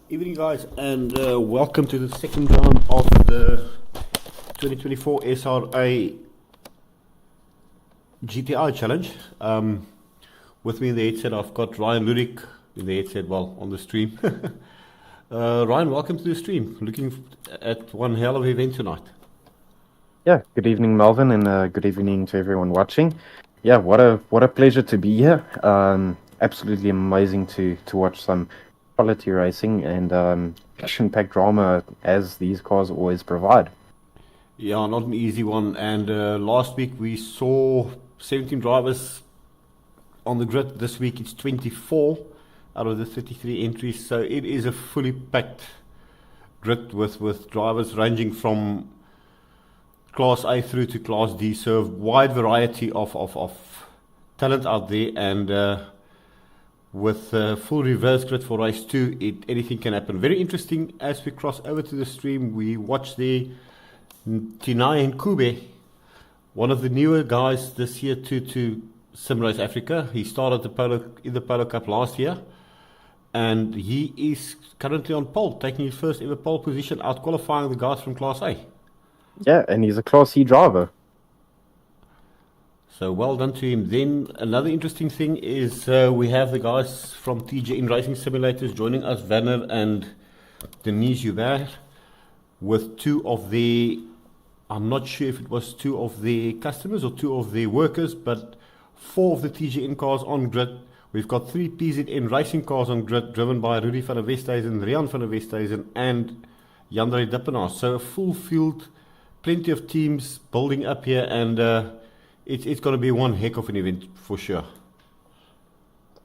Evening, guys, and welcome to the second round of the 2024 SRA GTi challenge. With me in the headset, I've got Ryan Ludik in the headset, well, on the stream. Ryan, welcome to the stream. Looking at one hell of an event tonight. Yeah, good evening, Melvin, and good evening to everyone watching. Yeah, what a pleasure to be here. Absolutely amazing to watch some quality racing and action-packed drama as these cars always provide. Yeah, not an easy one. And last week we saw 17 drivers on the grid. This week it's 24 out of the 33 entries. So it is a fully packed grid with drivers ranging from Class A through to Class D. So a wide variety of talent out there. And with full reverse grid for race 2, anything can happen. Very interesting. As we cross over to the stream, we watch the Tinai and Kube, one of the newer guys this year to Sim Race Africa. He started in the Polo Cup last year, and he is currently on pole, taking his first ever pole position, out qualifying the guys from Class A. Yeah, and he's a Class C driver. So well done to him. Then another interesting thing is we have the guys from TJ in Racing Simulators joining us, Werner and Denise Hubert, with two of the, I'm not sure if it was two of the customers or two of the workers, but 4 of the TGN cars on grid. We've got 3 PZN racing cars on grid, driven by Rudy van der Westhuizen, Rian van der Westhuizen and Jandre Dippenaar. So a full field, plenty of teams building up here, and it's going to be one heck of an event for sure.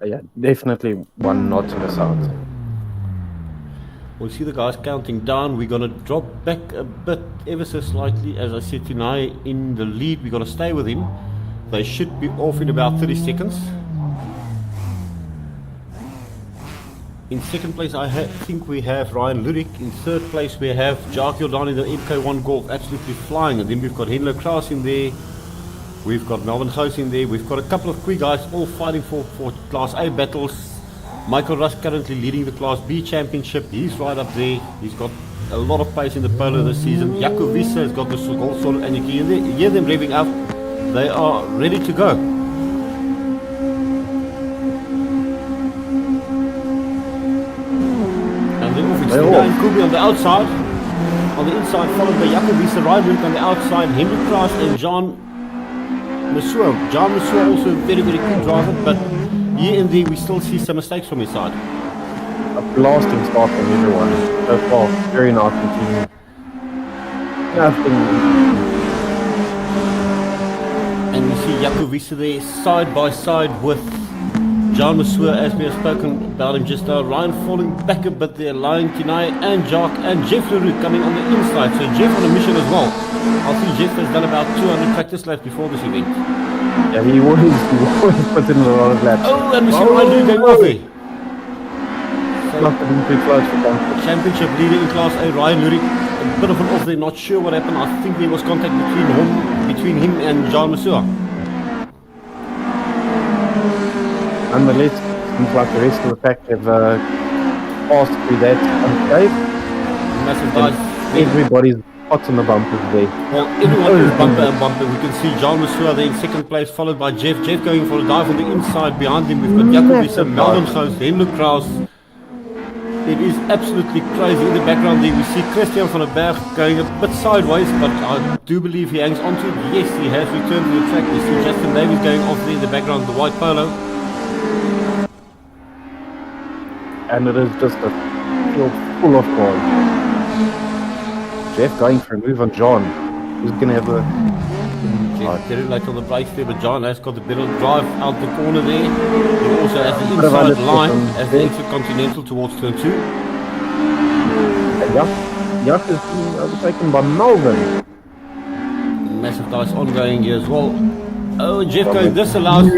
Yeah, definitely one not to miss out. We'll see the guys counting down. We're going to drop back a bit, ever so slightly. As I said, Tinai in the lead. We're going to stay with him. They should be off in about 30 seconds. In second place, I think we have Ryan Ludik. In third place, we have Jacques Jordan in the MK1 Golf, absolutely flying. And then we've got Henlo Kraus in there. We've got Melvin Gous in there. We've got a couple of quick guys all fighting for Class A battles. Michael Russ currently leading the Class B championship. He's right up there. He's got a lot of pace in the polo this season. Jaco Wiese has got the goal sorted, and you can hear them revving up. They are ready to go. And then off it's Tinai and Kube on the outside. On the inside, followed by Jaco Wiese, Ryan on the outside, Henry Kraus and John Massour. John Massour also a very, very good driver, but here and there we still see some mistakes from his side. A blasting start from everyone. So far, very nice and nothing. And we see Jaco Wiese there side by side with John Massour, as we have spoken about him just now. Ryan falling back a bit there, allowing Tinai and Jacques and Jeff Leroux coming on the inside. So Jeff on a mission as well. I think Jeff has done about 200 practice laps before this event. Yeah, he always puts in a lot of laps. Oh, and we see Ryan Ludik going off there. So, championship leader in Class A, Ryan Ludik, a bit of an off there, not sure what happened. I think there was contact between him and John Massour. Nonetheless, seems like the rest of the pack have passed through that unscathed. Massive guys. Everybody's hot on the bumpers there. Well, everyone is bumper and bumper. We can see John Massour there in second place, followed by Jeff. Jeff going for a dive on the inside. Behind him, we've got Jaco Wiese, Melvin Gous, Henlo Kraus. It is absolutely crazy. In the background there, we see Christian van der Berg going a bit sideways, but I do believe he hangs on to it. Yes, he has returned to the track. We see Justin Davies going off there in the background, the white polo. And it is just a field full of cars. Jeff going for a move on John. Who's going to have a... Jeff very late on the brakes there, but John has got the better drive out the corner there. He also has the inside line as the exit Continental towards turn 2. And Jack is being overtaken by Melvin. Massive dice ongoing here as well. Oh, and Jeff going disallowed.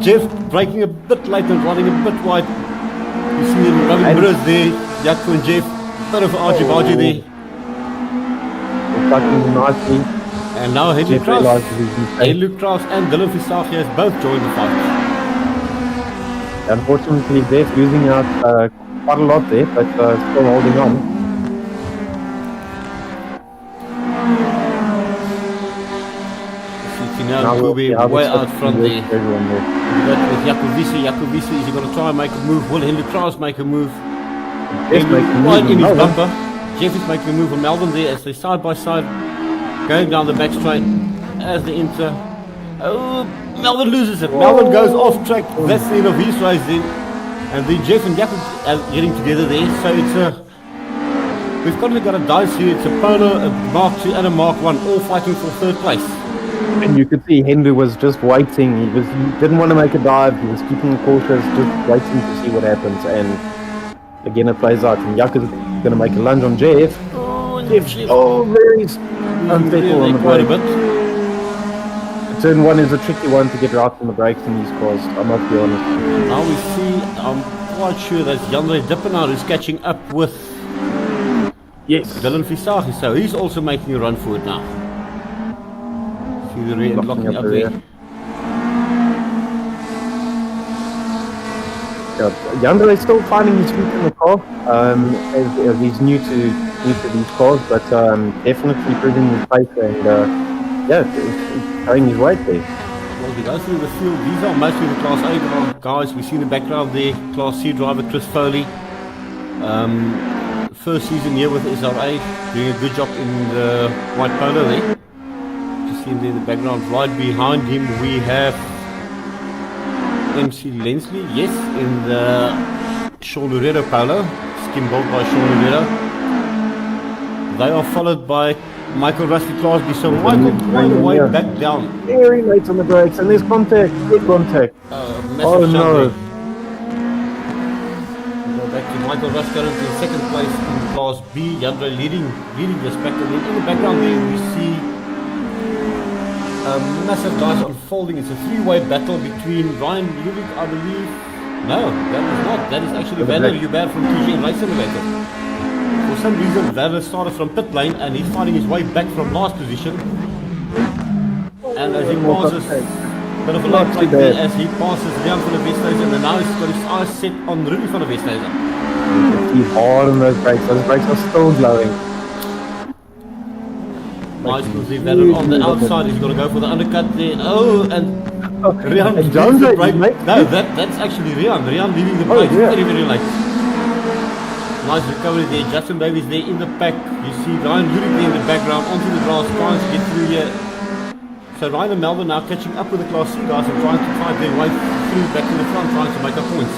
Jeff braking a bit late and running a bit wide. You see them rubbing mirrors there. Jaco and Jeff, bit of argy-bargy there. Attacking nicely. And now Henlo Kraus and Dylan Visagia has both joined the fight. Unfortunately, Jeff losing out quite a lot there, but still holding on. Now Kubi way out front there. With Jakovisi, is he going to try and make a move? Will Henry Kraus make a move? Right in his bumper. Jeff is making a move on Melvin there as they side by side going down the back straight as they enter. Oh, Melvin loses it. Melvin goes off track. That's the end of his race then. And then Jeff and Jakob are getting together there. So it's we've currently got a dice here. It's a Polo, a Mark II and a Mark I, all fighting for third place. And you could see Henry was just waiting. He didn't want to make a dive. He was keeping cautious, just waiting to see what happens. And again, it plays out. And Jakob is going to make a lunge on Jeff. Oh, very unsettled on the quite a brake. bit. Turn 1 is a tricky one to get right on the brakes in these cars, I must be honest. Now we see, I'm quite sure that's Jandre Dippenaar who's catching up with Dylan Visagie, so he's also making a run for it now. See the rear end locking up there. Jandre is still finding his feet in the car, as he's new to these cars, but definitely proving his pace and he's carrying his weight there. Well, we go through the field. These are mostly the Class A guys. We see in the background there, Class C driver Chris Foley. First season here with SRA, doing a good job in the white polo there. You see him there in the background. Right behind him we have MC Lensley, yes, in the Sean Loredo polo, skin built by Sean Loredo. They are followed by Michael Rusty Crosby, so Michael quite a way back down. Very late on the brakes, and there's contact, big contact. Oh no. We go back to Michael Rush currently in second place in Class B, Jandre leading this back, and then in the background there we see massive dice unfolding. It's a three-way battle between Ryan Lubick, I believe. No, that is not. That is actually Werner Hubert from TGN Race Simulator. For some reason, Werner started from pit lane and he's finding his way back from last position. And as he passes, bit of a lot like there as he passes Rian van der Westhuizen, and now he's got his eyes set on Rudy van der Westhuizen. He's hard on those brakes are still glowing. Nice to see Werner on the outside, he's going to go for the undercut there. Oh, and Rian leaves the brake. No, that's actually Rian leaving the brake very, very late. Nice recovery there, Justin Davies there in the pack. You see Ryan Ludick there in the background, onto the grass, trying to get through here. So Ryan and Melvin now catching up with the Class C guys and trying to find their way through back to the front, trying to make up points.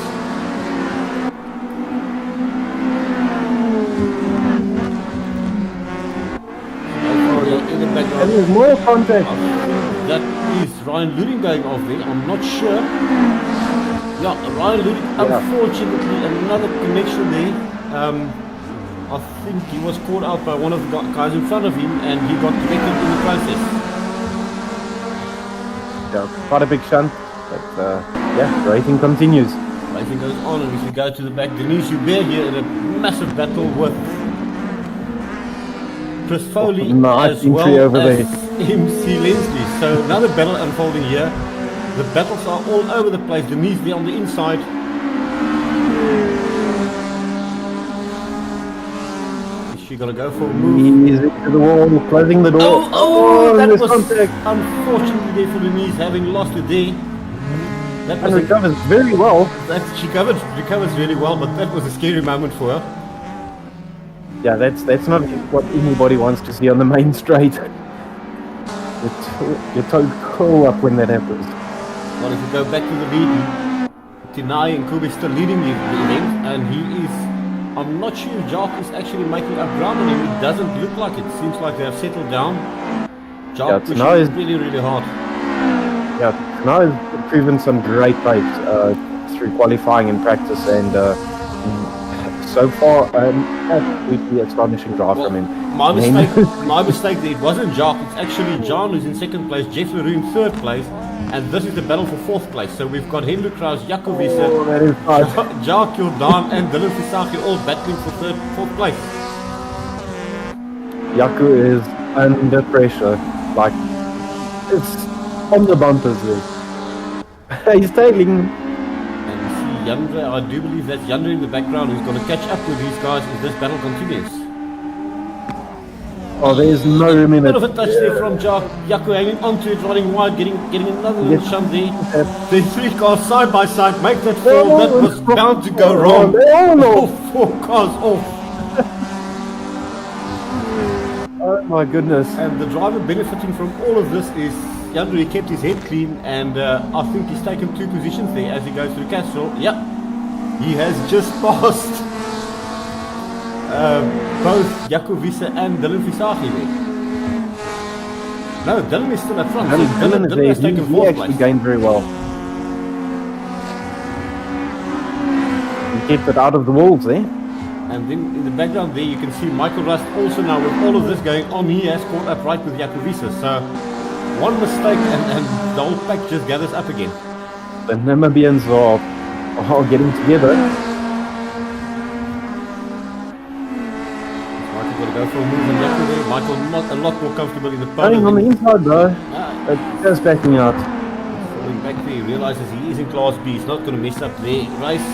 In the background. And there's more contact. That is Ryan Ludick going off there, I'm not sure. Yeah, Ryan Ludick, unfortunately, another connection there. I think he was caught out by one of the guys in front of him and he got connected in the process. Yeah, quite a big shunt, but racing continues. Racing goes on, and if we go to the back, Denise Hubert here in a massive battle with Chris Foley as well as MC Lensley. So another battle unfolding here. The battles are all over the place. Denise there on the inside. She's gonna go for a move. He's into the wall, closing the door. That was contact. Unfortunately there for Denise, having lost it there. That was recovers very well. She recovers really well, but that was a scary moment for her. Yeah, that's not what anybody wants to see on the main straight. Your toe curl up when that happens. Well, if we go back to the lead, Tinai and Kubi still leading the event, and he is. I'm not sure if Jark is actually making up ground on him. It doesn't look like it. Seems like they have settled down. Jark pushing really, really hard. Yeah, Tinai has proven some great pace through qualifying and practice, and so far, absolutely astonishing drive from him. My mistake there. It wasn't Jark. It's actually John who's in second place, Jeff Leroux in third place, and this is the battle for fourth place. So we've got Henry Kraus, Jakob Visser, Jark Jordan, and Dylan Visagie all battling for fourth place. Jaco is under pressure, like it's on the bumpers there. He's tailing. And you see Yandre, I do believe that's Yandre in the background who's going to catch up with these guys if this battle continues. Oh, there's no room in Bit it. of a touch there from Jaco hanging onto it, running wide, getting another little shunt there. The three cars side by side make that fall. That was bound to go wrong. No. 4 cars off. Oh my goodness. And the driver benefiting from all of this is Yandre. He kept his head clean, and I think he's taken 2 positions there as he goes through Castrol. Yep, he has just passed both Jaco Wiese and Dylan Visagi there. No, Dylan is still at front. Dylan has taken 4th actually place. gained very well. He kept it out of the walls there. And then in the background there you can see Michael Rust also now with all of this going on. He has caught up right with Jaco Wiese. So one mistake and the whole pack just gathers up again. The Namibians are getting together. Michael got to go for a move on Jaco there. Michael not a lot more comfortable in the Running on the inside though. It just backing out. Falling back there, he realizes he is in Class B. He's not going to mess up their race.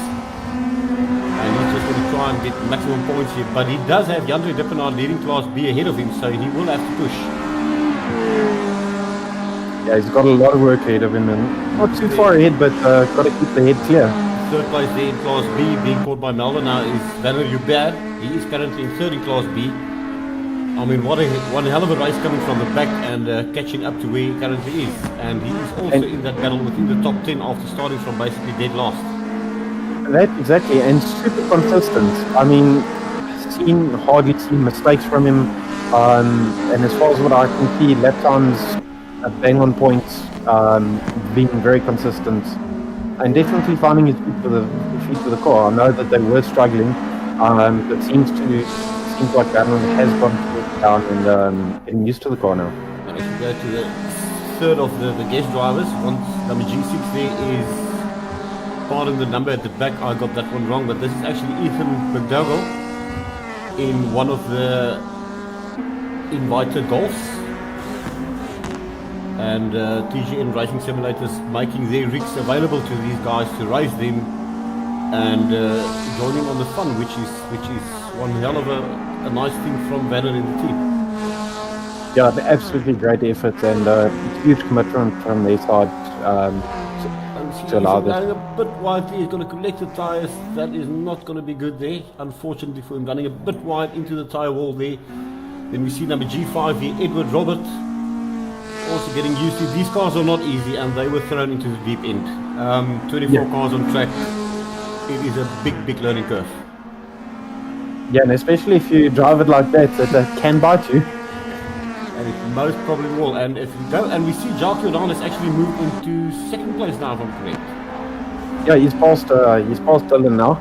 And he's just going to try and get maximum points here. But he does have Yandre Dippenaar leading Class B ahead of him, so he will have to push. Yeah, he's got a lot of work ahead of him and not too far ahead, but got to keep the head clear. 3rd place there in Class B, being caught by Melvin now is Werner Hubert. He is currently in 3rd in Class B. I mean, one hell of a race coming from the back and catching up to where he currently is. And he is also in that battle within the top 10 after starting from basically dead last. That exactly, and super consistent. I mean, hardly seen mistakes from him. And as far as what I can see, lap times bang on points, being very consistent, and definitely finding his feet for the car. I know that they were struggling. It seems like Batman has gone down and getting used to the car now. And if you go to the 3rd of the guest drivers, once number G6 there is, pardon the number at the back, I got that one wrong, but this is actually Ethan McDougall in one of the Inviter Golfs. And TGN Racing Simulators making their rigs available to these guys to race them and joining on the fun, which is one hell of a nice thing from Werner in the team. Yeah, absolutely great effort and huge commitment from their side to allow this. Running a bit wide, he's going to collect the tyres. That is not going to be good there, unfortunately for him. Running a bit wide into the tyre wall there. Then we see number G5 here, Edward Robert, also getting used to it. These cars are not easy and they were thrown into the deep end. 24 cars on track. It is a big learning curve. Yeah, and especially if you drive it like that, it can bite you. And it most probably will. And if you go, and we see Jacques Jordan has actually moved into 2nd place now, if I'm correct. Yeah, he's passed Dylan now.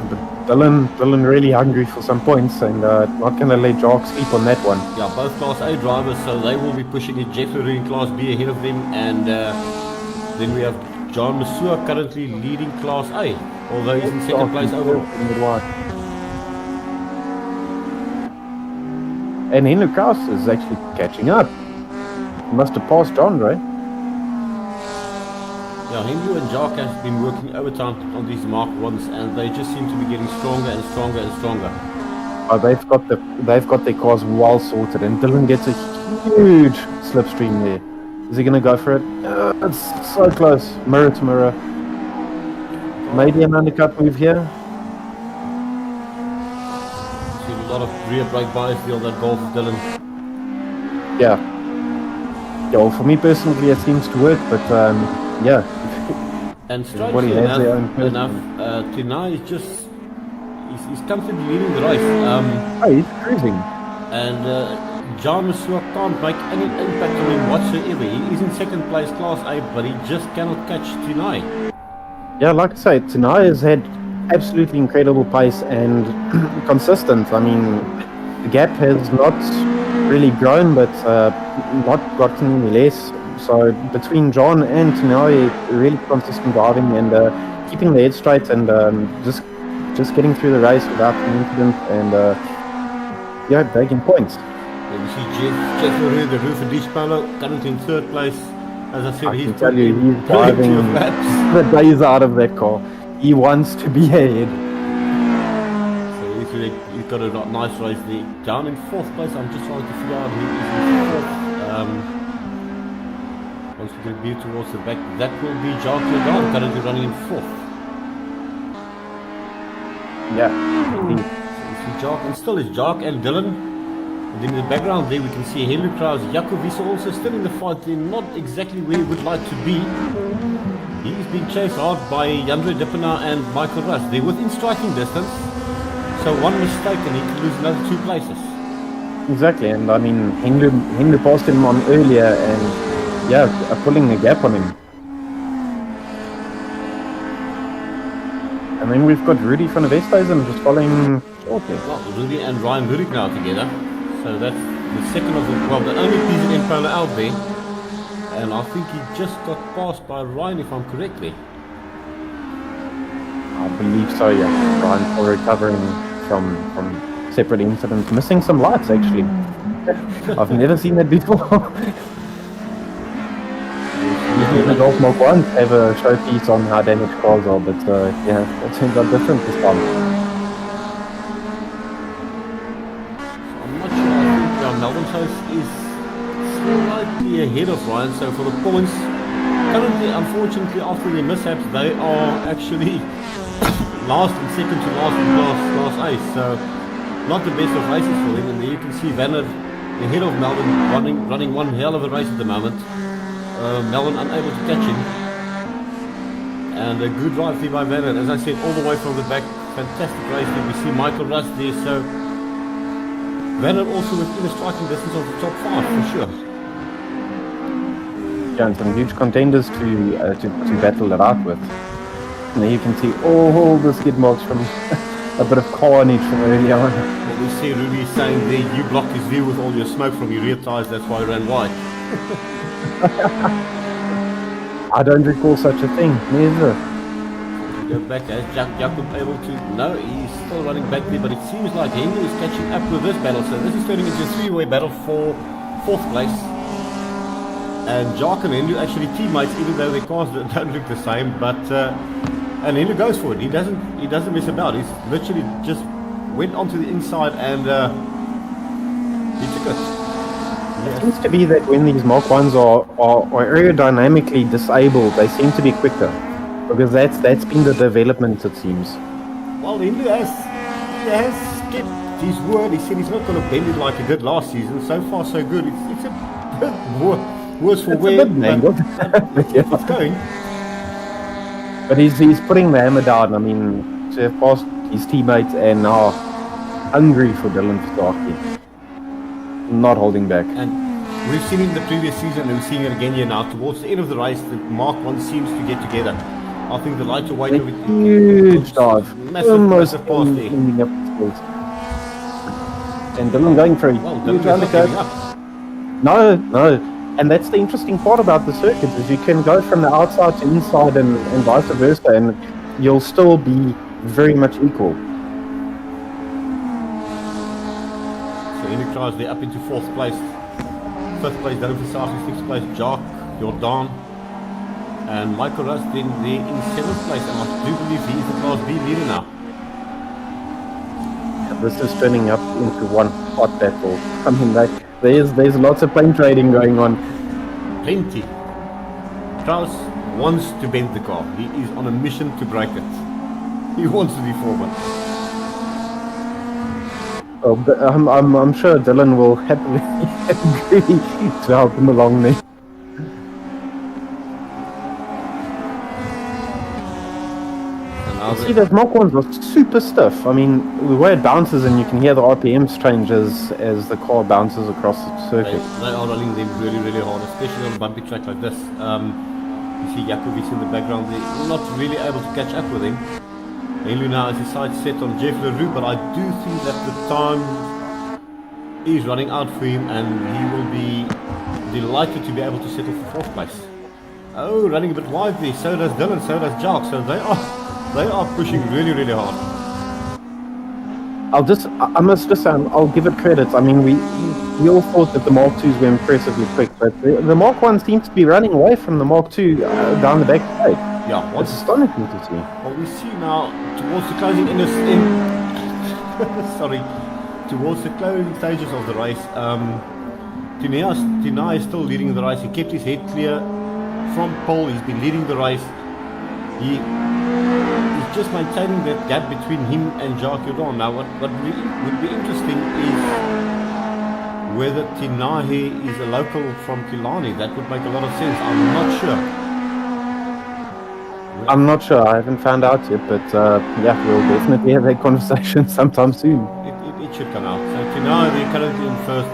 But Dylan really hungry for some points and not going to let Jacques sleep on that one. Yeah, both Class A drivers, so they will be pushing it. Jeff Leroux in Class B ahead of them, and then we have John Masua currently leading Class A, although he's in 2nd place overall. And Henry Kraus is actually catching up. He must have passed John, right? Yeah, Henry and Jacques have been working overtime on these Mark 1s, and they just seem to be getting stronger and stronger and stronger. Oh, they've got their cars well sorted, and Dylan gets a huge slipstream there. Is he going to go for it? It's so close, mirror to mirror. Maybe an undercut move here. See a lot of rear brake bias there on that Golf of Dylan. Yeah. Yeah, well, for me personally, it seems to work, but yeah. And strangely enough, Tinai is just he's comfortably leading the race. He's cruising. And John Masua can't make any impact on him whatsoever. He is in 2nd place Class A, but he just cannot catch Tinai. Yeah, like I say, Tinai has had absolutely incredible pace and consistent. I mean, the gap has not really grown, but not gotten any less. So between John and Tinai, really consistent driving and keeping the head straight and just getting through the race without an incident and taking points. Then we see Jeff Leroux, the Roofer Dispalo, currently in 3rd place. As I said, I he's can tell you, he's plenty driving of laps. the days out of that car. He wants to be ahead. So he's got a nice race there. Down in 4th place, I'm just trying to figure out who is in 4th. Once we get a view towards the back, that will be Jacques Jordan, currently running in 4th. Yeah. So you see Jacques, and still is Jacques and Dylan. And then in the background there we can see Henry Krause, Jaco Wiese also still in the fight. They're not exactly where he would like to be. He's being chased hard by Jandre Dippenaar and Michael Russ. They're within striking distance. So one mistake and he could lose another 2 places. Exactly, and I mean, Henry passed him on earlier and, yeah, pulling a gap on him. And then we've got Rudy van der Westhuizen just following shortly. Well, Rudy and Ryan Rurik now together. So that's the second of the, well, the only PZM polo out there. And I think he just got passed by Ryan, if I'm correctly. I believe so, yeah. Ryan still recovering from separate incidents. Missing some lights, actually. I've never seen that before. Usually the Golf Mark 1 have a showpiece on how damaged cars are, but yeah, it turns out different this time. I'm not sure. I think Melbourne's host is slightly ahead of Ryan. So for the points, currently, unfortunately, after the mishaps, they are actually last and second to last in class A. So not the best of races for them. And there you can see Vanner ahead of Melbourne, running one hell of a race at the moment. Melbourne unable to catch him. And a good drive there by Vanner. As I said, all the way from the back, fantastic race there. We see Michael Russ there. So Vanner also within a striking distance of the top 5 for sure. Yeah, and some huge contenders to battle it out with. And there you can see all the skid marks from a bit of carnage from early on. What we see Rudy saying there, you blocked his view with all your smoke from your rear tyres, that's why he ran wide. I don't recall such a thing, never. Go back, as Jacob able to, no, he's still running back there, but it seems like Henry is catching up with this battle, so this is turning into a 3-way battle for 4th place. And Jacques and Henry actually teammates, even though their cars don't look the same, but and Henry goes for it. He doesn't mess about. He's literally just went onto the inside and he took it. It seems to be that when these Mark 1s are aerodynamically disabled, they seem to be quicker. Because that's been the development, it seems. Well, Henry has kept his word. He said he's not going to bend it like he did last season. So far, so good. It's a bit worse for wear. It's going. But he's putting the hammer down. I mean, to have passed his teammates and now hungry for Dylan Starkey. Not holding back. And we've seen it in the previous season and we're seeing it again here now. Towards the end of the race, the Mark 1 seems to get together. I think the lighter weight of it. Huge dive. Massive pass there. And Dylan going for a huge undercut. No. And that's the interesting part about the circuit, is you can go from the outside to inside and vice versa, and you'll still be very much equal. So Henry Krause there up into 4th place. 5th place Dylan Versage, 6th place Jacques Jordan. And Michael Russ then there in 7th place, and I do believe he is the Class B leader now. This is turning up into one hot battle. I mean, like, there's lots of plane trading going on. Plenty. Krause wants to bend the car. He is on a mission to break it. He wants to be forward. Oh, but I'm sure Dylan will happily agree to help him along there. See, those Mark 1s are super stiff. I mean, the way it bounces and you can hear the RPMs change as the car bounces across the circuit. They are running them really, really hard, especially on a bumpy track like this. You see Jaco Wiese in the background there, not really able to catch up with him. Henry now has his sights set on Jeff Leroux, but I do think that the time is running out for him and he will be delighted to be able to settle for 4th place. Oh, running a bit wide there, so does Dylan, so does Jacques, so they are pushing really, really hard. I must just say, I'll give it credit. I mean, we all thought that the Mark IIs were impressively quick, but the Mark 1 seems to be running away from the Mark II down the back straight. Yeah, it's astonishing to see. Well, we see now towards the closing towards the closing stages of the race. Tinai is still leading the race. He kept his head clear from pole. He's been leading the race. He's just maintaining that gap between him and Jacques Jordan. Now, what really would be interesting is whether Tinai is a local from Killarney. That would make a lot of sense. I'm not sure. I haven't found out yet, but yeah, we'll definitely have that conversation sometime soon. It should come out. So Tinai, they're currently in first.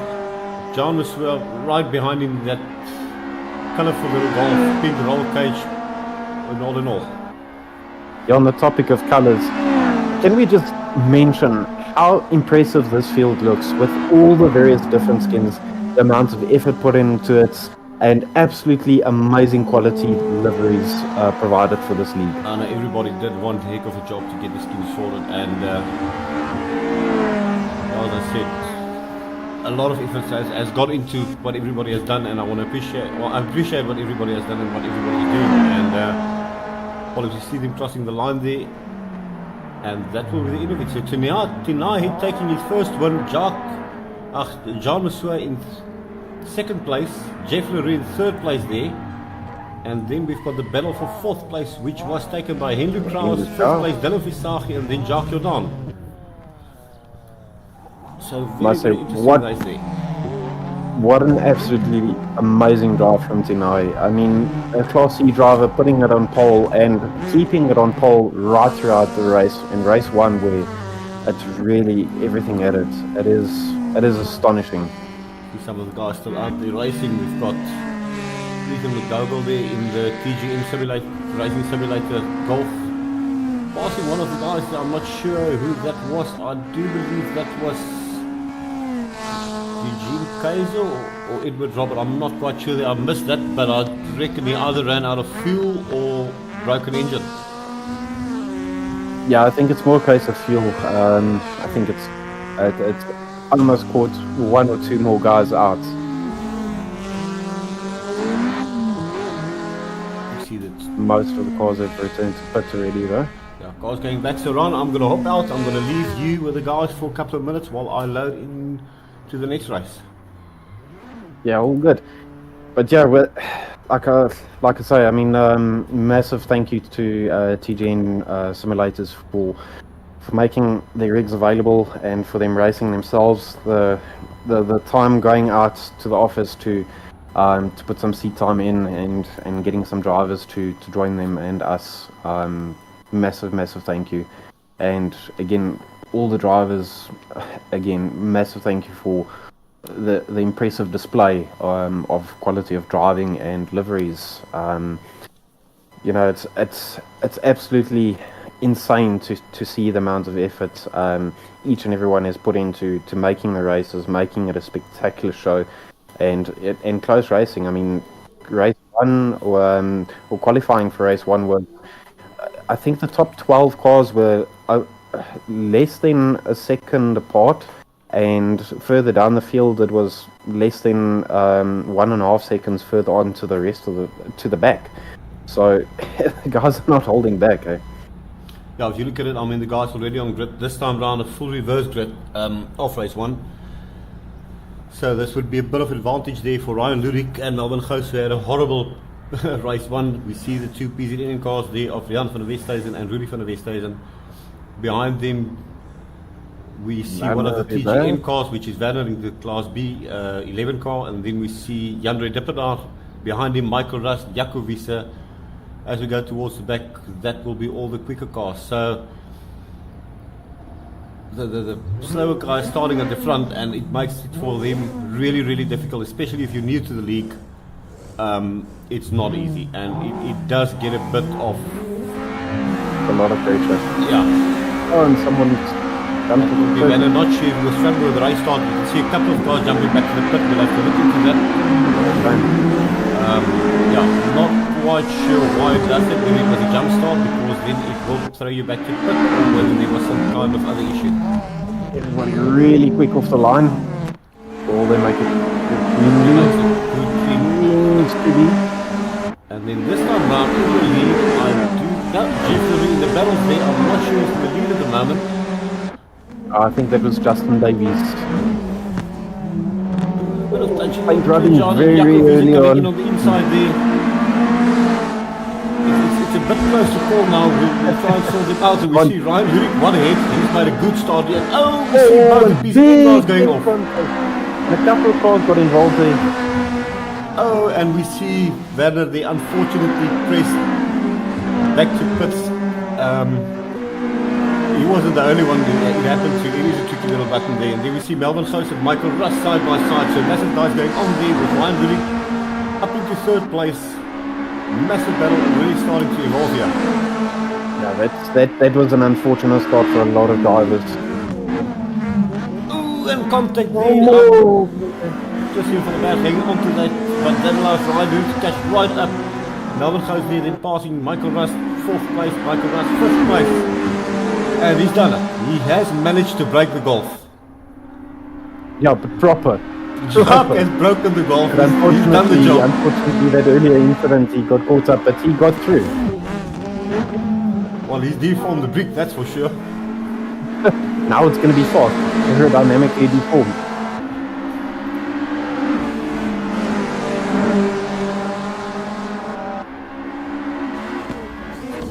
John was right behind him, that colourful little golf, pink roll cage, and all in all. Yeah, on the topic of colours, can we just mention how impressive this field looks with all the various different skins, the amount of effort put into it, and absolutely amazing quality liveries provided for this league. I know everybody did one heck of a job to get the skins sorted, and as I said, a lot of effort has got into what everybody has done, and I appreciate what everybody has done and what everybody is doing, and well, if you see them crossing the line there, and that will be the end of it. So Tinai taking his first win, Jean Messoua in second place, Jeff Leroux in third place there, and then we've got the battle for fourth place, which was taken by Henry Kraus, fifth place Dylan Visagi, and then Jacques Jordan. So very interesting race there. What an absolutely amazing drive from Tinai. I mean, a Class C driver putting it on pole and keeping it on pole right throughout the race, in race 1 where it's really everything at it. It is astonishing. Some of the guys still out there racing. We've got Ethan McDougall there in the TGM racing simulator golf. Passing one of the guys there, I'm not sure who that was. I do believe that was Eugene Kaiser or Edward Robert. I'm not quite sure there. I missed that, but I reckon he either ran out of fuel or broken engine. Yeah, I think it's more a case of fuel. I think it's almost caught one or two more guys out. You see that most of the cars have returned to pit already, though. Yeah, cars going back. So Ron, I'm going to hop out. I'm going to leave you with the guys for a couple of minutes while I load in to the next race. Yeah, all good. But yeah, like I say, I mean, massive thank you to TGN Simulators for making their rigs available and for them racing themselves. The time going out to the office to put some seat time in and getting some drivers to join them and us. Massive thank you. And again, all the drivers, again, massive thank you for the impressive display of quality of driving and liveries. You know, it's absolutely insane to see the amount of effort each and everyone has put into making the races, making it a spectacular show, and close racing. I mean, race 1 or qualifying for race 1 was, I think the top 12 cars were less than a second apart, and further down the field it was less than 1.5 seconds further on to the rest of the back. So the guys are not holding back, eh? Yeah, if you look at it, I mean, the guys already on grid this time round, a full reverse grid off race 1. So this would be a bit of advantage there for Ryan Lurik and Melvin Gous, who had a horrible race 1. We see the two PZN cars there of Jan van der Westhuizen and Rudy van der Westhuizen. Behind them, we see one of the TGN cars, which is Werner in the Class B 11 car, and then we see Jandre Dippedaar. Behind him, Michael Rust, Jaco Wiese. As we go towards the back, that will be all the quicker cars. So the slower guys starting at the front, and it makes it for them really difficult, especially if you're new to the league. It's not easy, and it does get a bit of a lot of pressure. Yeah. Oh, and someone jumped to the pit. And I'm not sure if it was struggling with the race start. You can see a couple of cars jumping back to the pit. We'll have to look into that. Yeah, not quite sure why it does it when it was a jump start, because then it will throw you back to the pit, or whether there was some kind of other issue. Everybody really quick off the line. All they make it cleanly. Needs to be. And then this time round, in the lead, I do not Jeffrey in the battles there. I'm not sure who's in the lead at the moment. I think that was Justin Davies. Bit of tension. Paint rubbing John very Jakob early coming on. in the inside there. It's a bit close to call now. We'll try and sort it out. And we see Ryan Lurik one ahead. He's made a good start here. Oh, we see both of these cars going off. And a couple of cars got involved there. Oh, and we see Werner, they unfortunately pressed back to pits. He wasn't the only one that it happened to. It is a tricky little button there. And then we see Melvin Gous and Michael Russ side by side. So massive guys going on there with Ryan Lurik up into third place. Massive battle really starting to evolve here. Yeah, that was an unfortunate start for a lot of drivers. Ooh, and contact there. Oh, Just here for the back, hanging on to that. But that allows Ryan Lurik to catch right up. Melvin Gous there, then passing Michael Russ, 4th place. Michael Russ, 5th place. And he's done it. He has managed to break the golf. yeah, but proper. Jack has broken the golf. But He's done the job. unfortunately, that earlier incident, he got caught up, but he got through. Well, he's deformed the brick, that's for sure. Now it's going to be fast. Aerodynamically deformed.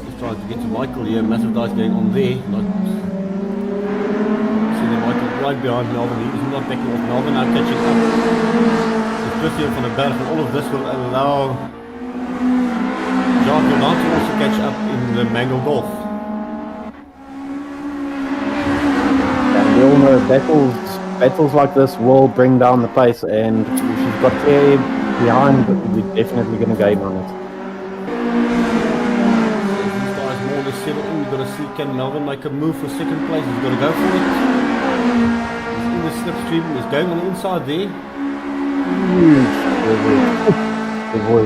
Just trying to get to Michael here. Massive dice going on there. Not see the Michael right behind Melvin. He's not backing off. Melvin now catching up. It's Christian van den Berg, and all of this will allow Jacques Jordan to also catch up in the Mango Golf. And we all know battles like this will bring down the pace, and if you've got Claire behind, we're definitely going to gain on it. These guys more or less settle in. We've got to see, can Melvin make a move for second place? He's got to go for it. He's in the slipstream. He's going on the inside there. Huge. Good boy.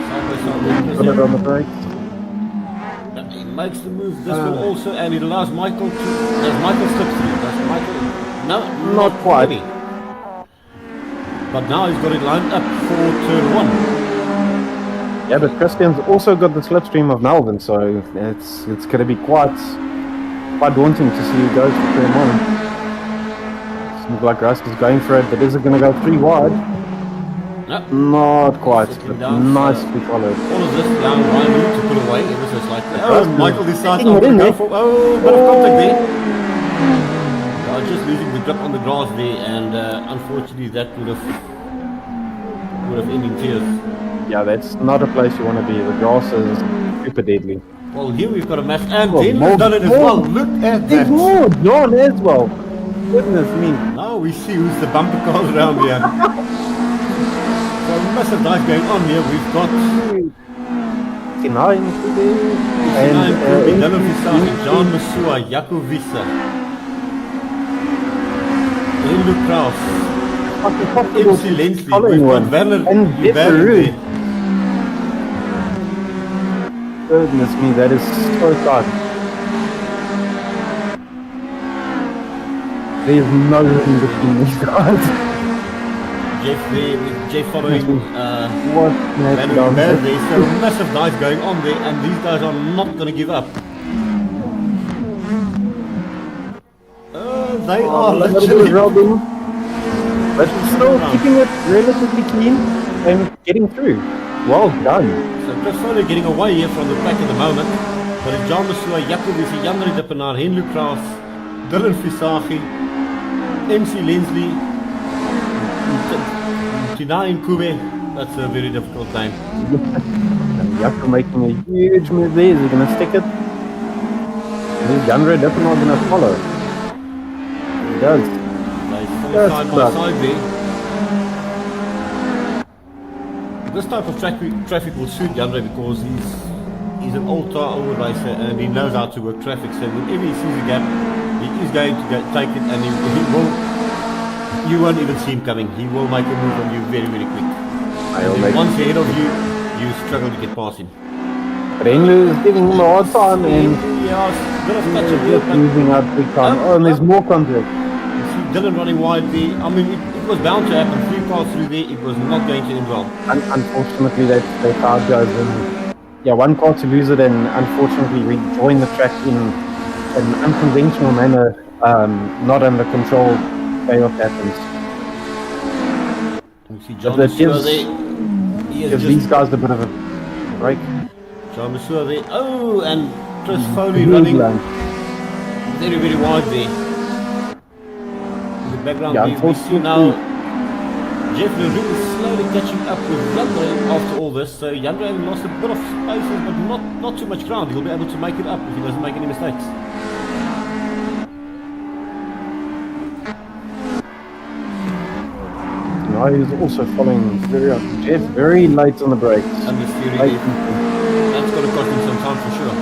Side by side. Put it on the brakes. He makes the move. This will also, and it allows Michael to. Does Michael slip through? Does Michael? No, Not quite. Really. But now he's got it lined up for turn 1. Yeah, but Christian's also got the slipstream of Melvin, so it's going to be quite daunting to see who goes for turn 1. Seems like Russ is going for it, but is it going to go 3 wide? No. Not quite, but Down, nicely followed. All of this down Ryan Lurik to put away. It was just like, oh, Michael decides Taking I'm it in going to there. go for. Oh, bit of contact there. Just losing the grip on the grass there, and unfortunately that would have ended in tears. Yeah, that's not a place you want to be. The grass is super deadly. Well, here we've got a match, and Oh, then more- we've done it as more- well. Look at There's that. more John as well. Goodness me. Now we see who's the bumper cars around here. So massive dive going on here. We've got 69 and Dylan Visage, John Masua, Jaco Visa, Endo Kraus, MC Lensley. We've got Werner and Hubert Peru. there. Goodness me, that is so tight. There's no room between these guys. Jeff there, with Jeff following What Werner Hubert there. So massive dive going on there, and these guys are not going to give up. They are literally robbing, but still keeping it relatively clean and getting through. Well done. So Chris Foley getting away here from the pack at the moment. But it's John Masua, Jaco Visa, Jan Riddepenaar, Henry Kraus, Dylan Visagi, MC Lensley, Tina Nkube. That's a very difficult name. Jaco making a huge move there. Is he going to stick it? Is Jan Riddepenaar going to follow? He does. They fall That's side by tough. side there. This type of traffic will suit Jandre because he's an old racer and he knows how to work traffic. So whenever he sees a gap, he is going to take it, and he will. You won't even see him coming. He will make a move on you very, very quick. And then once ahead of you, you struggle to get past him. Renlu is giving him a hard time, and Yes. bit of touch and Just but losing out big time. Oh, and there's more contact. you see Dylan running wide there. I mean, it was bound to happen. 3 cars through there, it was not going to end well. Unfortunately, that's how it goes. And yeah, one car to lose it, and unfortunately, we join the track in an unconventional manner, not under control. Chaos happens. You see John That Masua there. He is gives just these guys a bit of a break. John Masua there. Oh, and Chris Foley Huge running line. very, very wide there. In the background, Yeah, we see now Jeff Leroux is slowly catching up with Yandre after all this. So Yandre having lost a bit of spaces, but not too much ground. He'll be able to make it up if he doesn't make any mistakes. Now he's also following Jeff very late on the brakes. And the steering Late. that's going to cost him some time for sure.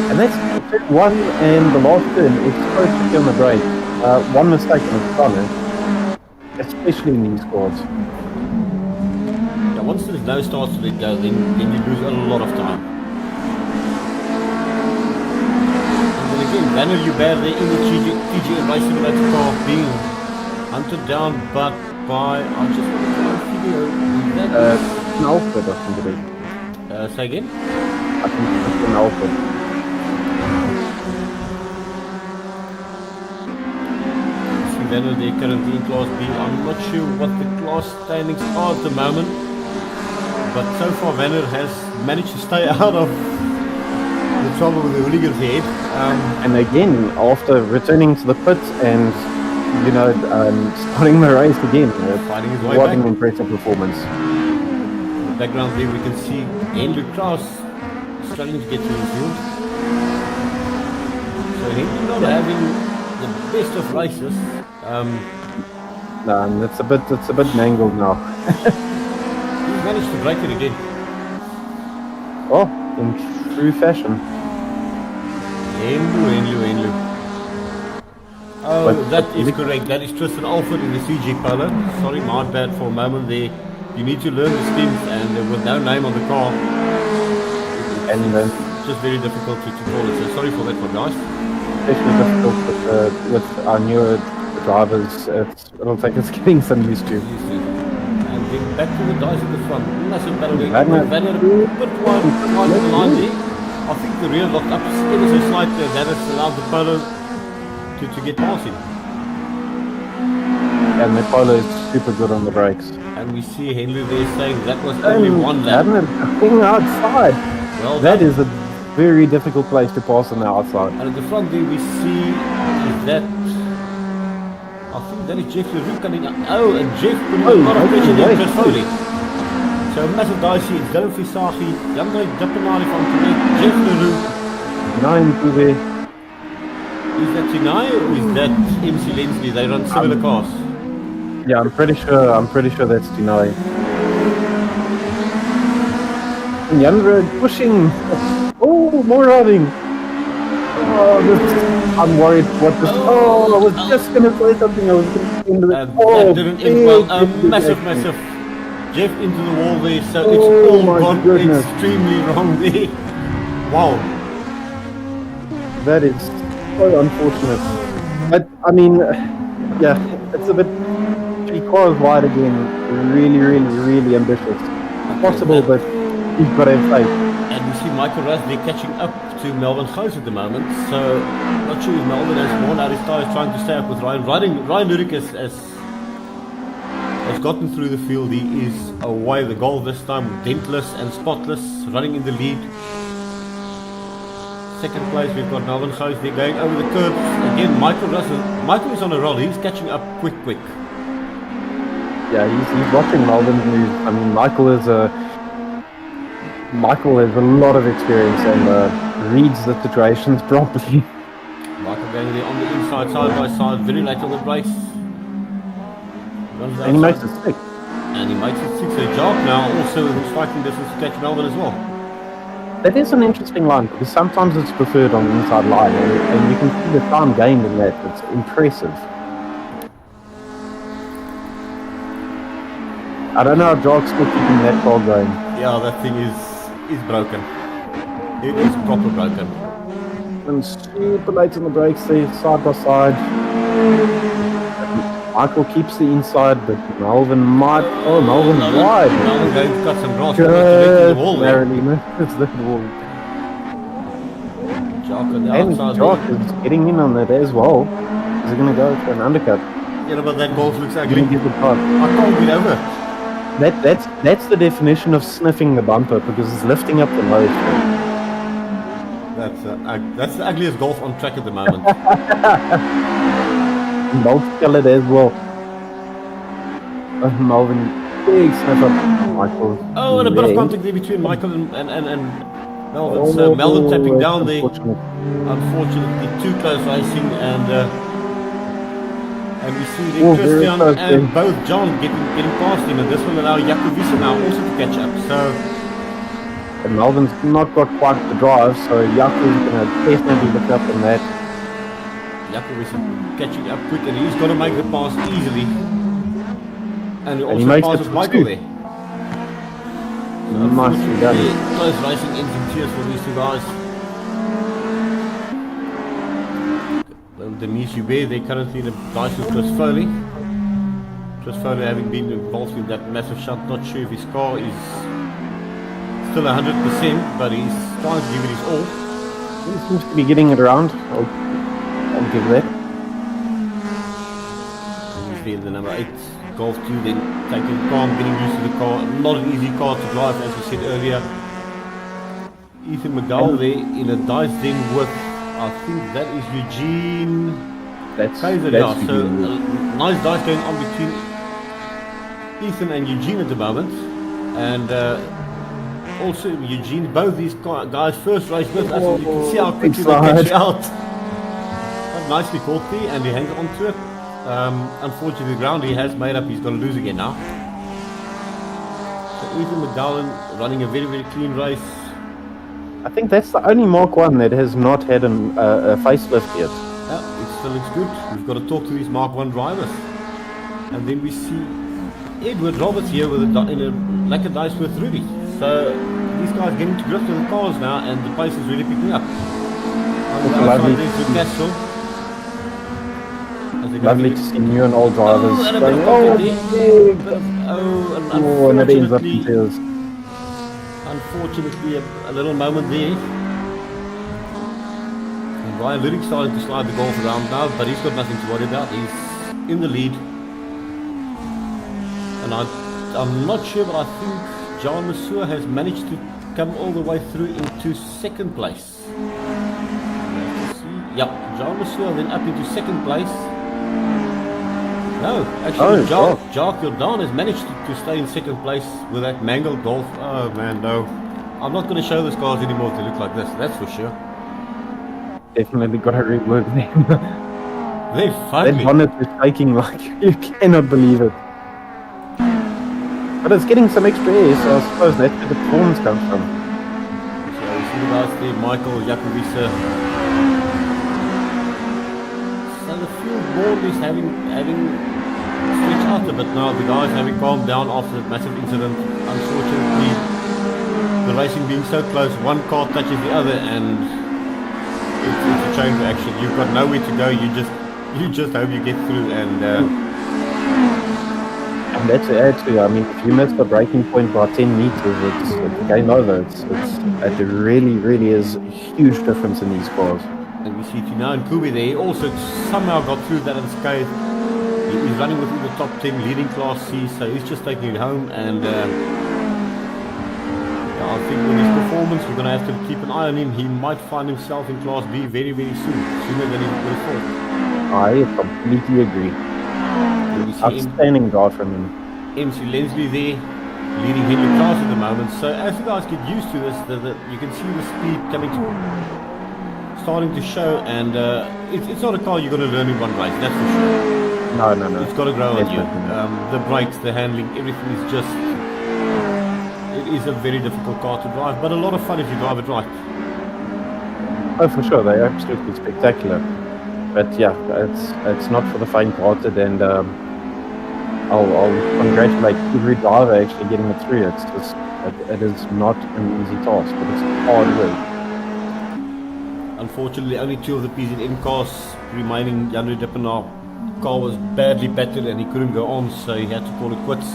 And that's turn one and the last turn is supposed to be on the brake. One mistake on the corner, especially in these squads. Yeah, once the snow starts to let go, then you lose a lot of time. And then again, Vanner Hubert there in the TG Race Simulator car being hunted down, but by, I just want to try and figure that An Alfred, I think it is. say again? I think it's an Alfred. See Vanner there currently in Class B. I'm not sure what the class standings are at the moment, but so far Vanner has managed to stay out of the trouble with the hooligans head. And again, after returning to the pit and, starting the race again, Finding his way what back. an impressive performance. In the background there we can see Henry Kraus struggling to get through the field. So Henry not having the best of races. It's a bit mangled now. He's managed to break it again. Oh, in true fashion. Henry. Oh, But- that is correct. That is Tristan Alford in the CG Polo. Sorry, my bad for a moment there. You need to learn the skins, and there was no name on the car. And It's just very difficult to call it. So sorry for that one, guys. especially difficult with our newer drivers, it'll take us getting some used to. And then back to the guys at the front. Massive battle there. Vanner. Vanner, bit wide on the line there. I think the rear locked up ever so slightly. That has allowed the Polo to get past him. And the Polo is super good on the brakes. And we see Henry there saying that was only one lap. Going outside. Well, That is a very difficult place to pass on the outside. And at the front there we see that, I think that is Jeff Leroux coming up. Oh, and Jeff putting a lot of pressure there, Chris Foley. So massive guys here, it's Dylan Fisagi, Yandre Dippenari from Quebec, Jeff Leroux. 9 to the... Is that Tinai or is that MC Lensley? They run similar cars. Yeah, I'm pretty sure that's Denali. And Yandre pushing. Oh, more riding. Oh, I'm worried what this. Oh, I was just gonna say something. I was gonna into the. And that didn't end well. Massive. Jeff into the wall there, so it's all my gone goodness. extremely wrong there. Wow. That is so unfortunate. But I mean, yeah, it's a bit. 3 cars wide again. Really ambitious. Possible, but you've got to have faith. And we see Michael Russ there catching up to Melvin Gous at the moment. So not sure if Melvin has worn out his tyres trying to stay up with Ryan. Ryan Lurik has gotten through the field. He is away the goal this time, dentless and spotless, running in the lead. Second place we've got Melvin Gous there going over the curbs. Again, Michael is on a roll. He's catching up quick. Yeah, he's watching Melvin's move. I mean, Michael has a lot of experience and reads the situations properly. Michael going there on the inside, side by side, very late on the brakes. Runs And he makes outside. it stick. And he makes it 6 a job now, also in striking distance to catch Melvin as well. That is an interesting line because sometimes it's preferred on the inside line, and you can see the time gained in that. It's impressive. I don't know how Jock's still keeping that car going. Yeah, that thing is broken. It is proper broken. And super late on the brakes there, side by side. Michael keeps the inside, but Melvin might. Oh, Melvin's wide. Melvin going to cut some grass directly the wall there. Narrowly misses the wall. Jock on the And outside. Jock is getting in on that as well. Is he going to go for an undercut? Yeah, but that golf looks ugly. Give the I can't get over it. That's the definition of sniffing the bumper because it's lifting up the nose. That's the ugliest golf on track at the moment. Multicolored as well. Melvin, big sniff up. Michael. Oh, and a bit of contact there between Michael and Melvin. So Melvin tapping down there. Unfortunately, too close racing, and we see there Christian and both John getting past him, and this will allow Jacovice now also to catch up. So. And Melvin's not got quite the drive, so Jaco's going to definitely look up on that. Jacovice catching up quick, and he's got to make the pass easily. And he also makes passes it Michael there. Nicely done. Close racing ends in tears for these two guys. Well, Denise Hubert, they're currently in a dice with Chris Foley. Chris Foley having been involved in that massive shot, not sure if his car is still 100%, but he's trying to give it his all. He seems to be getting it around. I'll give that. Usually in the number 8 Golf 2, then taking calm, getting used to the car. Not an easy car to drive, as we said earlier. Ethan McDowell there in a dice then with, I think that is Eugene. That's Kaiser, yeah. So nice dice going on between Ethan and Eugene at the moment, and also Eugene. Both these guys first race with us, and you can see how quickly they catch out. Nicely caught there, and he hangs on to it. Unfortunately, the ground he has made up, he's going to lose again now. So Ethan McDowell running a very, very clean race. I think that's the only Mark 1 that has not had a facelift yet. Yeah, it still looks good. We've got to talk to these Mark 1 drivers. And then we see Edward Roberts here with in a lacquer dice with Rudy. So these guys getting to grips with the cars now, and the pace is really picking up. Lovely. Lovely to see new and old drivers. And it ends up in tears. Unfortunately, a little moment there. And Ryan Lyric starting to slide the golf around now, but he's got nothing to worry about. He's in the lead. And I'm not sure, but I think John Masur has managed to come all the way through into second place. Yep, John Masur then up into second place. No, actually, Jacques Jordan has managed to stay in second place with that mangled golf. Oh man, no. I'm not going to show those cars anymore if they look like this, that's for sure. Definitely got to rework them. They're funny. That bonnet is shaking like you cannot believe it. But it's getting some extra air, so I suppose that's where the performance comes from. So you see the guys there, Michael, Jacovice. So the field board is having stretched out a bit now. The guys having calmed down after that massive incident. Unfortunately, the racing being so close, one car touches the other, and it's a chain reaction. You've got nowhere to go. You just hope you get through, and that's actually, I mean, if you miss the braking point by 10 meters, it's game over. It really, really is a huge difference in these cars. And we see Tina and Kubi there. He also somehow got through that unscathed. He's running within the top 10, leading Class C, so he's just taking it home. And I think with his performance, we're going to have to keep an eye on him. He might find himself in Class B very, very soon, sooner than he would have thought. I completely agree. Outstanding drive from him. MC Lensley there, leading Henry Class at the moment. So as you guys get used to this, you can see the speed starting to show, and it's not a car you're going to learn in one race, that's for sure. No. It's got to grow on you. The brakes, the handling, everything is just... It is a very difficult car to drive, but a lot of fun if you drive it right. Oh, for sure, they're absolutely spectacular. But yeah, it's not for the faint-hearted, and I'll congratulate every driver actually getting it through. It is not an easy task, but it's hard work. Unfortunately, only 2 of the PZM cars remaining. Jan Dippenaar car was badly battered and he couldn't go on, so he had to call it quits.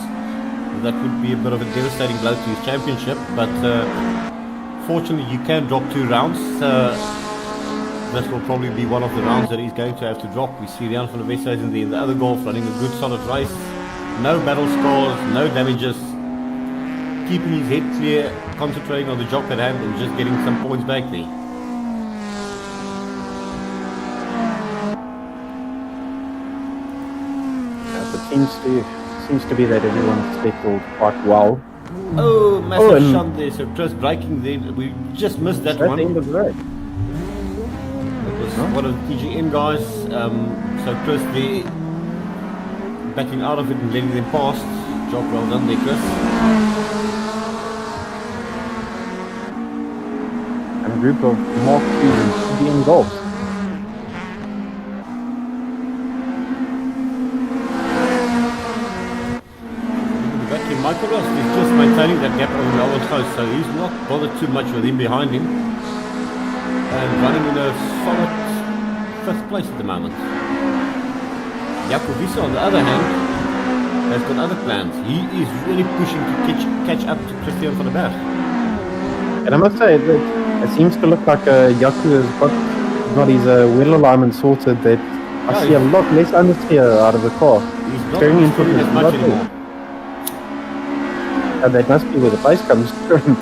That would be a bit of a devastating blow to his championship, but fortunately you can drop 2 rounds. This will probably be one of the rounds that he's going to have to drop. We see Rian van der Westhuizen in the other Golf running a good solid race. No battle scores, no damages. Keeping his head clear, concentrating on the job at hand and just getting some points back there. It seems to be that everyone's settled quite well. Oh, massive shunt there. So Chris braking there. We just missed that one. At the end of the race. It was one of the TGN guys. So Chris there backing out of it and letting them past. Job well done there, Chris. And a group of Mark II and TGN Golfs. Michael Ross is just maintaining that gap over Melbourne Coast, so he's not bothered too much with him behind him. And running in a solid 5th place at the moment. Jaco Visser, on the other hand, has got other plans. He is really pushing to catch up to Christian van der Berg. And I must say, that it seems to look like Jaco has got his wheel alignment sorted, that I see a lot less understeer out of the car. He's not Turning into as much anymore. And that must be where the pace comes from.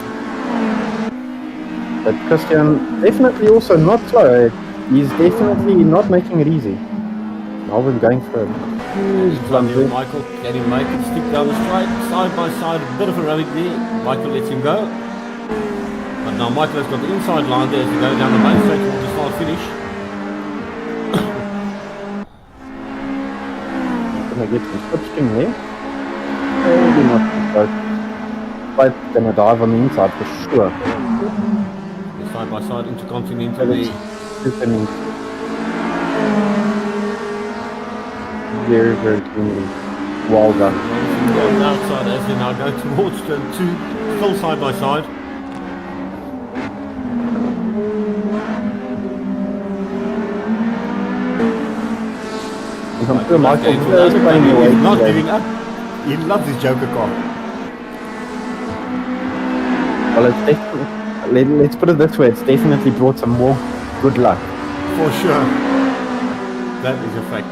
But Christian, definitely also not slow. He's definitely not making it easy. Melvin going for a huge plunge. Michael, can he make it? Stick down the straight, side by side, a bit of a rally there. Michael lets him go. But now Michael has got the inside line there as he goes down the main straight towards the start finish. Gonna get some switching there. Maybe not too close. But gonna dive on the inside for sure. Side by side intercontinental there. Super neat. Very, very cleanly. Well done. On the outside as they now go towards turn 2, still side by side. I'm sure Michael is playing away. He's not giving up. He loves his Joker car. Well, let's put it this way, it's definitely brought some more good luck. For sure. That is a fact.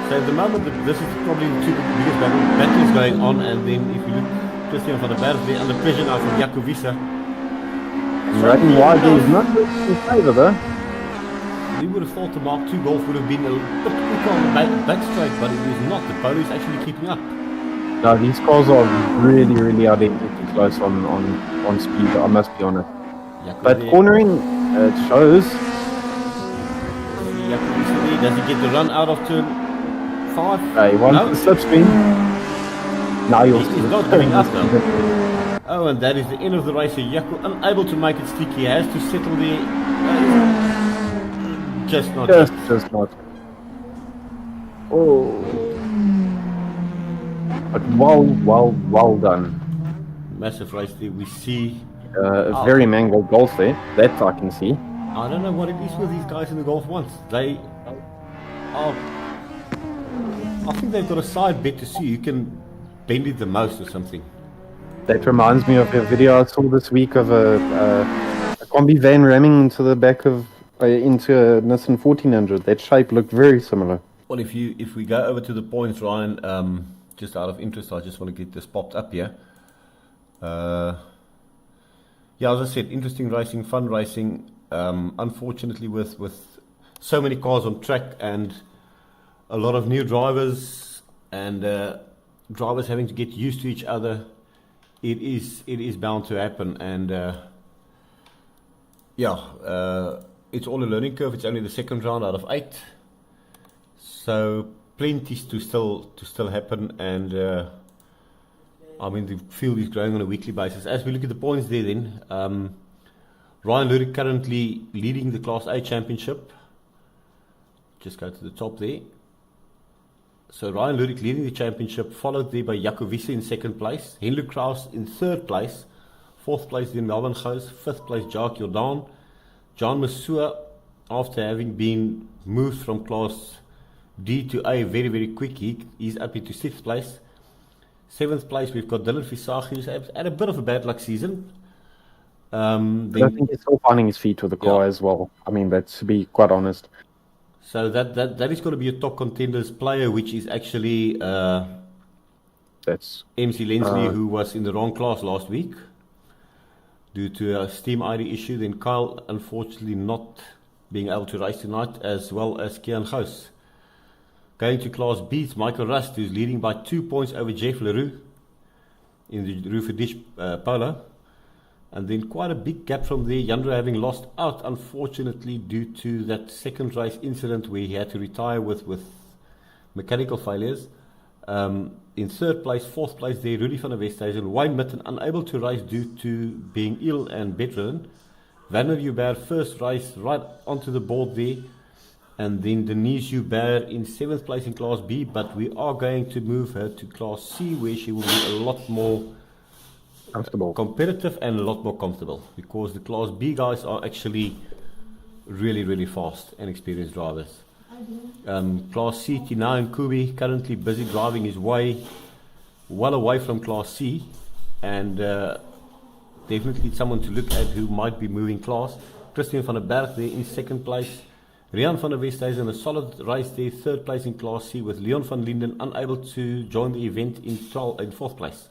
So at the moment, this is probably the 2 biggest battles going on, and then if you look, Christian van der Berg there under pressure now from Jaco Visser. Riding wide is not in favour though. We would have thought the Mark II Golf would have been a bit quicker on the back straight, but it is not. The Polo is actually keeping up. No, these cars are really, really identically close on speed, I must be honest. But there. Cornering, it shows. Does he get the run out of turn 5? He wants the slipstream. Now he's not giving up though. Oh, and that is the end of the race. Jaco unable to make it stick. He has to settle there. Just not. Just not. Oh. But well done. Massive race there. We see a very mangled Golf there. That I can see. I don't know what it is with these guys in the Golf once. They are. I think they've got a side bet to see who can bend it the most or something. That reminds me of a video I saw this week of a combi van ramming into the back of into a Nissan 1400. That shape looked very similar. Well, if we go over to the points, Ryan, just out of interest, I just want to get this popped up here. Yeah, as I said, interesting racing, fun racing. Unfortunately, with so many cars on track and a lot of new drivers and drivers having to get used to each other, it is bound to happen. And it's all a learning curve. It's only the second round out of 8, so plenty to still happen. And I mean, the field is growing on a weekly basis. As we look at the points there, then Ryan Lurik currently leading the Class A Championship. Just go to the top there. So Ryan Lurik leading the championship, followed there by Jaco Visser in 2nd place, Henry Kraus in 3rd place, 4th place then Melvin Gous, 5th place Jacques Jordan, John Masua, after having been moved from Class D to A very, very quick, he's up into 6th place. 7th place, we've got Dylan Visagi, who's had a bit of a bad luck season. But I think he's still finding his feet with the car as well. I mean, that's to be quite honest. So that is going to be a top contenders player, which is actually That's MC Lensley, who was in the wrong class last week due to a Steam ID issue. Then Kyle, unfortunately, not being able to race tonight, as well as Kian Gous. Going to Class B, it's Michael Rust, who's leading by 2 points over Jeff Leroux in the Rufadish Polo. And then quite a big gap from there, Yandro having lost out, unfortunately, due to that second race incident where he had to retire with mechanical failures. In 3rd place, 4th place there, Rudy van der Westhuizen. Wayne Mitten unable to race due to being ill and bedridden. Werner Hubert, first race, right onto the board there. And then Denise Hubert in 7th place in Class B, but we are going to move her to Class C, where she will be a lot more comfortable, competitive, and a lot more comfortable, because the Class B guys are actually really, really fast and experienced drivers. Class C, Tina and Kubi currently busy driving his way well away from Class C, and definitely someone to look at who might be moving class. Christian van der Berg there in 2nd place. Rian van der Westhuizen, a solid race there, 3rd place in Class C, with Leon van Linden unable to join the event in 4th place.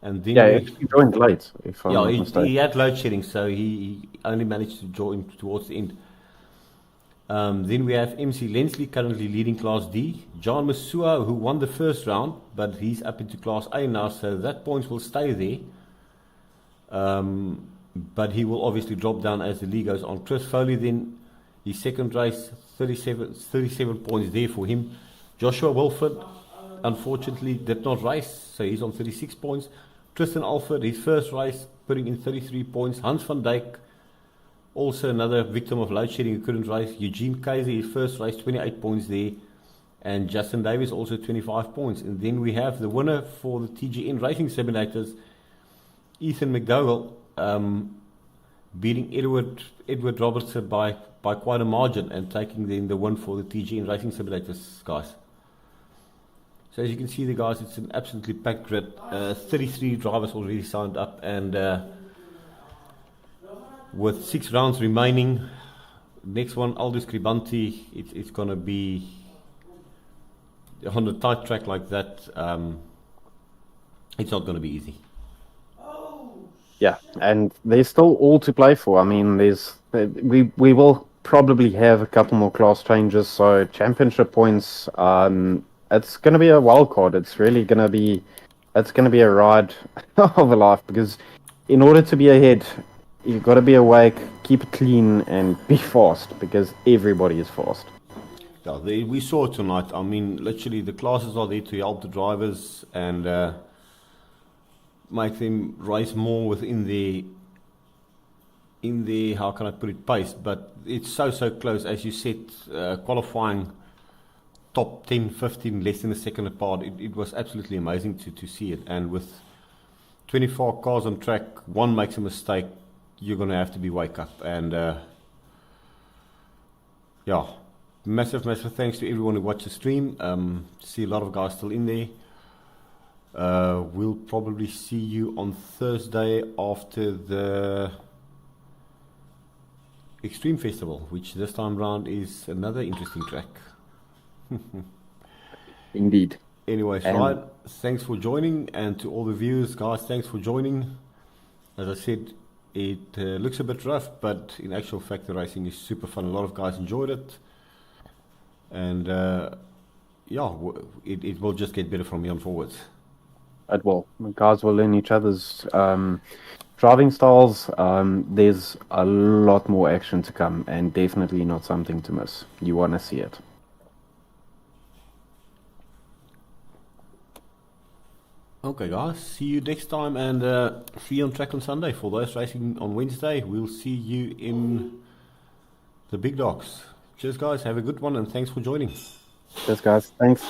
And then he joined late, if I'm not mistaken. He had load shedding, so he only managed to join towards the end. Then we have MC Lensley currently leading Class D. John Masua, who won the first round, but he's up into Class A now, so that points will stay there. But he will obviously drop down as the league goes on. Chris Foley then, his second race, 37 points there for him. Joshua Wilford, unfortunately, did not race, so he's on 36 points. Tristan Alford, his first race, putting in 33 points. Hans van Dijk, also another victim of load shedding who couldn't race. Eugene Kaiser, his first race, 28 points there. And Justin Davis, also 25 points. And then we have the winner for the TGN Racing Simulators, Ethan McDowell, beating Edward Robertson by quite a margin and taking then the win for the TGN Racing Simulators, guys. So as you can see, the guys, it's an absolutely packed grid. 33 drivers already signed up, and with 6 rounds remaining, next one, Aldous Cribanti, it's going to be on a tight track like that. It's not going to be easy. Yeah, and there's still all to play for. I mean, we will probably have a couple more class changes, so championship points. It's going to be a wild card. It's really going to be a ride of a life, because in order to be ahead, you've got to be awake, keep it clean, and be fast, because everybody is fast. Yeah, we saw it tonight. I mean, literally, the classes are there to help the drivers and make them race more within the how can I put it, pace. But it's so close, as you said, qualifying top 10, 15, less than a second apart. It was absolutely amazing to see it. And with 24 cars on track, one makes a mistake, you're going to have to be wake up. And yeah, massive thanks to everyone who watched the stream. See a lot of guys still in there. We'll probably see you on Thursday after the Extreme Festival, which this time round is another interesting track. Indeed. Anyways, right, thanks for joining, and to all the viewers, guys, thanks for joining. As I said, it looks a bit rough, but in actual fact the racing is super fun. A lot of guys enjoyed it, and yeah, it will just get better from here on forwards. It will. Guys will learn each other's driving styles. There's a lot more action to come, and definitely not something to miss. You want to see it. Okay, guys, see you next time, and see you on track on Sunday. For those racing on Wednesday, we'll see you in the big dogs. Cheers, guys. Have a good one, and thanks for joining. Cheers, guys. Thanks.